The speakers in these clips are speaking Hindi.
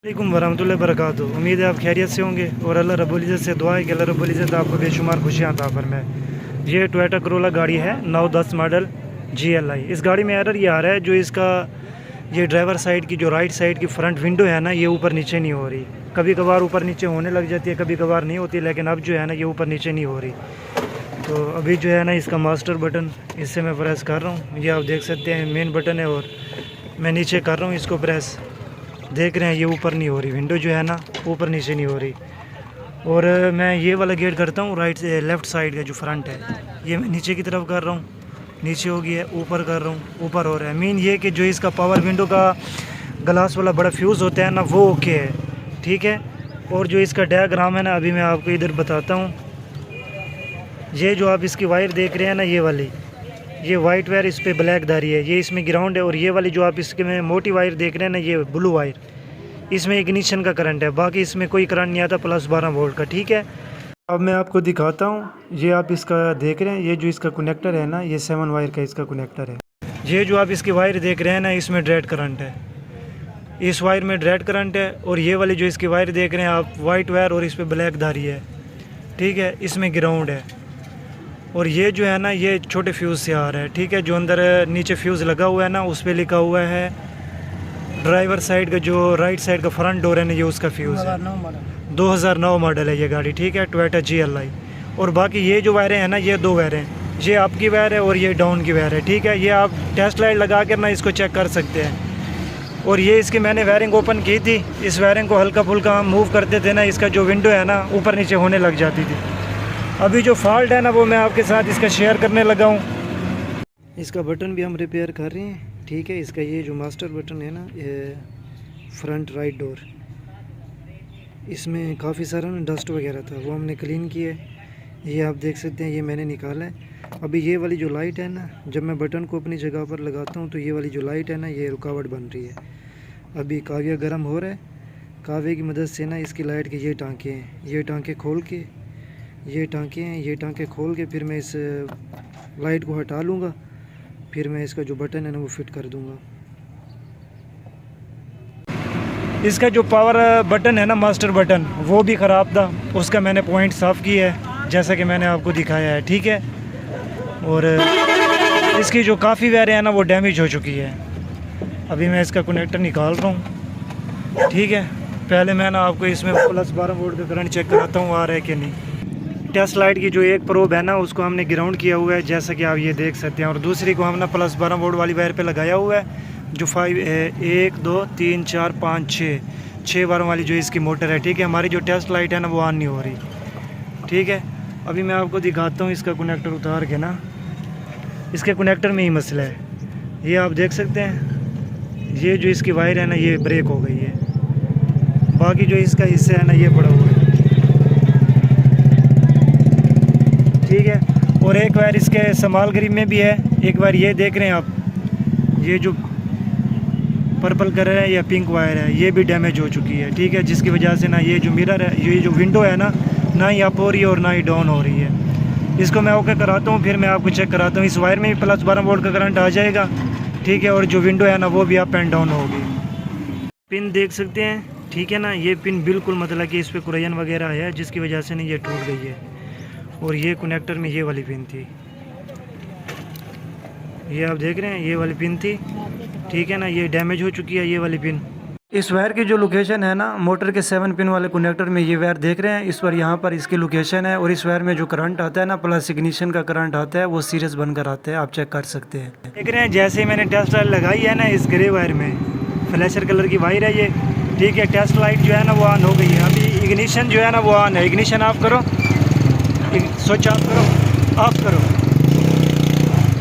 वालेकुम वरहमतुल्लाहि वबरकातुहू। उम्मीद है आप खैरियत से होंगे और अल्लाह रब्बुल इज़्ज़त से दुआ है कि अल्लाह रब्बुल इज़्ज़त आपको बेशुमार खुशियाँ अता फरमाए। ये टोयोटा करोला गाड़ी है 9-10 मॉडल GLI। इस गाड़ी में एरर ये आ रहा है, जो इसका ये ड्राइवर साइड की जो राइट साइड की फ्रंट विंडो है ना, ये ऊपर नीचे नहीं हो रही। कभी कभार ऊपर नीचे होने लग जाती है, कभी कभार नहीं होती, लेकिन अब जो है ना ये ऊपर नीचे नहीं हो रही। तो अभी जो है ना इसका मास्टर बटन इससे मैं प्रेस कर रहा हूँ, ये आप देख सकते हैं मेन बटन है, और मैं नीचे कर रहा हूँ इसको प्रेस। देख रहे हैं ये ऊपर नहीं हो रही, विंडो जो है ना ऊपर नीचे नहीं हो रही। और मैं ये वाला गेट करता हूँ राइट से, लेफ़्ट साइड का जो फ्रंट है ये मैं नीचे की तरफ कर रहा हूँ, नीचे हो गया है। ऊपर कर रहा हूँ, ऊपर हो रहा है। मेन ये कि जो इसका पावर विंडो का ग्लास वाला बड़ा फ्यूज़ होता है ना, वो ओके है, ठीक है। और जो इसका डायग्राम है ना, अभी मैं आपको इधर बताता हूँ। ये जो आप इसकी वायर देख रहे हैं ना, ये वाली, ये वाइट वायर इस पे ब्लैक धारी है, ये इसमें ग्राउंड है। और ये वाली जो आप इसके में मोटी वायर देख रहे हैं ना, ये ब्लू वायर, इसमें इग्निशन का करंट है। बाकी इसमें कोई करंट नहीं आता प्लस 12 वोल्ट का, ठीक है। अब मैं आपको दिखाता हूँ। ये आप इसका देख रहे हैं, ये जो इसका कनेक्टर है ना, ये 7 वायर का इसका कनेक्टर है। ये जो आप इसकी वायर देख रहे हैं ना, इसमें डायरेक्ट करंट है, इस वायर में डायरेक्ट करंट है। और ये वाली जो इसकी वायर देख रहे हैं आप, वाइट वायर और इस पर ब्लैक धारी है, ठीक है, इसमें ग्राउंड है। और ये जो है ना, ये छोटे फ्यूज़ से आ रहा है, ठीक है। जो अंदर नीचे फ्यूज़ लगा हुआ है ना, उस पर लिखा हुआ है ड्राइवर साइड का जो राइट साइड का फ्रंट डोर है ना, ये उसका फ्यूज़ है। 2009 मॉडल है ये गाड़ी, ठीक है, टोयोटा GLI। और बाकी ये जो वायरें हैं ना, ये 2 वायरें, ये अप की वायर है और ये डाउन की वायर है, ठीक है। ये आप टेस्ट लाइट लगा कर ना इसको चेक कर सकते हैं। और ये इसकी मैंने वायरिंग ओपन की थी, इस वायरिंग को हल्का फुल्का हम मूव करते थे ना, इसका जो विंडो है ना ऊपर नीचे होने लग जाती थी। अभी जो फॉल्ट है ना, वो मैं आपके साथ इसका शेयर करने लगा हूँ। इसका बटन भी हम रिपेयर कर रहे हैं, ठीक है। इसका ये जो मास्टर बटन है ना, ये फ्रंट राइट डोर, इसमें काफ़ी सारा ना डस्ट वगैरह था, वो हमने क्लीन किया है। ये आप देख सकते हैं, ये मैंने निकाला है। अभी ये वाली जो लाइट है ना, जब मैं बटन को अपनी जगह पर लगाता हूँ तो ये वाली जो लाइट है ना, ये रुकावट बन रही है। अभी काव्या गर्म हो रहा है, काव्य की मदद से ना इसकी लाइट के ये टांके हैं, ये टांके खोल के, ये टांके हैं, ये टांके खोल के फिर मैं इस लाइट को हटा लूँगा, फिर मैं इसका जो बटन है ना वो फिट कर दूँगा। इसका जो पावर बटन है ना, मास्टर बटन, वो भी ख़राब था, उसका मैंने पॉइंट साफ़ किया है जैसा कि मैंने आपको दिखाया है, ठीक है। और इसकी जो काफ़ी वायरें हैं ना, वो डैमेज हो चुकी है। अभी मैं इसका कनेक्टर निकाल रहा हूँ, ठीक है। पहले मैं ना आपको इसमें प्लस 12 वोल्ट का करंट चेक कराता हूँ आ रहा है कि नहीं। टेस्ट लाइट की जो एक प्रोब है ना, उसको हमने ग्राउंड किया हुआ है, जैसा कि आप ये देख सकते हैं। और दूसरी को हमने प्लस 12 वोल्ट वाली वायर पे लगाया हुआ है, जो 1 2 3 4 5 6 वारों वाली जो इसकी मोटर है, ठीक है। हमारी जो टेस्ट लाइट है ना, वो ऑन नहीं हो रही, ठीक है। अभी मैं आपको दिखाता हूँ इसका कनेक्टर उतार के ना, इसके कनेक्टर में ही मसला है। ये आप देख सकते हैं, ये जो इसकी वायर है ना, ये ब्रेक हो गई है। बाकी जो इसका हिस्सा है ना, ये पड़ा हुआ है, ठीक है। और एक वायर इसके समाल ग्रिप में भी है, एक वायर ये देख रहे हैं आप, ये जो पर्पल कलर है या पिंक वायर है, ये भी डैमेज हो चुकी है, ठीक है। जिसकी वजह से ना ये जो मिरर है, ये जो विंडो है ना ही अप हो रही है और ना ही डाउन हो रही है। इसको मैं ओके कराता हूँ, फिर मैं आपको चेक कराता हूँ। इस वायर में भी प्लस 12 वोल्ट का करंट आ जाएगा, ठीक है। और जो विंडो है ना, वो भी अप एंड डाउन होगी। पिन देख सकते हैं, ठीक है ना, ये पिन बिल्कुल मतलब कि इस पर कुरैन वगैरह है, जिसकी वजह से ना ये टूट गई है। और ये कनेक्टर में ये वाली पिन थी, ये आप देख रहे हैं, ये वाली पिन थी, ठीक है ना, ये डैमेज हो चुकी है ये वाली पिन। इस वायर की जो लोकेशन है ना, मोटर के 7 पिन वाले कनेक्टर में ये वायर देख रहे हैं, इस पर यहाँ पर इसकी लोकेशन है। और इस वायर में जो करंट आता है ना, प्लस इग्निशन का करंट आता है, वो सीरियस बनकर आता है, आप चेक कर सकते हैं। देख रहे हैं, जैसे ही मैंने टेस्ट लाइट लगाई है ना, इस ग्रे वायर में फ्लैशर कलर की वायर है ये, ठीक है। टेस्ट लाइट जो है ना, वो ऑन हो गई है। अभी इग्निशन जो है ना, वो ऑन है। इग्निशन ऑफ करो, स्विच ऑफ करो, ऑफ करो,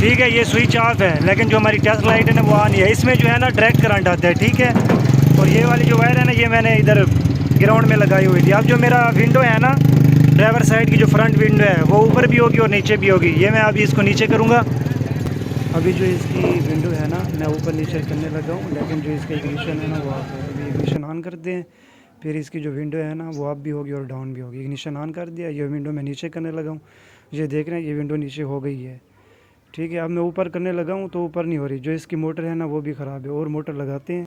ठीक है। ये स्विच ऑफ है, लेकिन जो हमारी टेस्ट लाइट है ना, वो ऑन है। इसमें जो है ना डायरेक्ट करंट आता है, ठीक है। और ये वाली जो वायर है ना, ये मैंने इधर ग्राउंड में लगाई हुई थी। अब जो मेरा विंडो है ना, ड्राइवर साइड की जो फ्रंट विंडो है, वो ऊपर भी होगी और नीचे भी होगी। ये मैं अभी इसको नीचे करूँगा। अभी जो इसकी विंडो है ना, मैं ऊपर नीचे करने लगा हूँ, लेकिन जो इसका इग्निशन है ना, वो ऑफ है। अभी इग्निशन ऑन करते हैं, फिर इसकी जो विंडो है ना, वो अप भी होगी और डाउन भी होगी। इग्निशन ऑन कर दिया, ये विंडो मैं नीचे करने लगा हूँ। ये देख रहे हैं, ये विंडो नीचे हो गई है, ठीक है। अब मैं ऊपर करने लगा हूँ तो ऊपर नहीं हो रही। जो इसकी मोटर है ना, वो भी ख़राब है, और मोटर लगाते हैं।